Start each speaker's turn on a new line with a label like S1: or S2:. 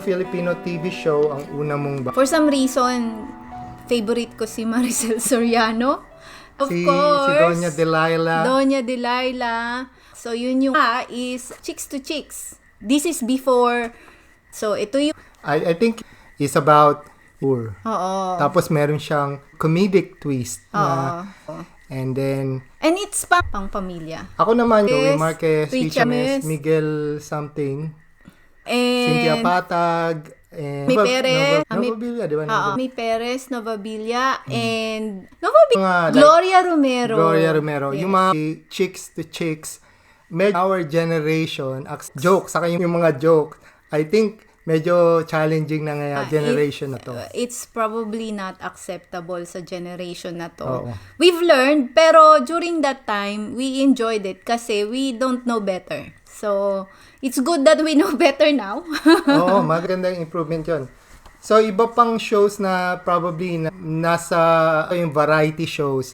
S1: Filipino TV show ang una mong
S2: For some reason, favorite ko si Maricel Soriano. Of
S1: si
S2: course.
S1: Doña Delilah.
S2: Doña Delilah. So, yun yung is Chicks to Chicks. This is before. So, ito yung...
S1: I think it's about poor.
S2: Oo.
S1: Tapos meron siyang comedic twist.
S2: Oo.
S1: And then,
S2: And it's pang pamilya.
S1: ako naman, Joey
S2: Yes,
S1: Marquez,
S2: Richard
S1: Chichames,
S2: Mes.
S1: Miguel something,
S2: And
S1: Cynthia Patag, and
S2: May Perez.
S1: Novabilia, di ba?
S2: Oo. May Perez, Novabilia, and Novabilia.
S1: Mga, like,
S2: Gloria Romero.
S1: Gloria Romero.
S2: Yes.
S1: Yung mga chicks to chicks, medyo our generation, joke, saka yung mga joke, I think medyo challenging na ngayon generation na to.
S2: It's probably not acceptable sa generation na to.
S1: Oo.
S2: We've learned, pero during that time, we enjoyed it kasi we don't know better. So, it's good that we know better now.
S1: Oo, magandang improvement yun. So, iba pang shows na probably nasa yung variety shows.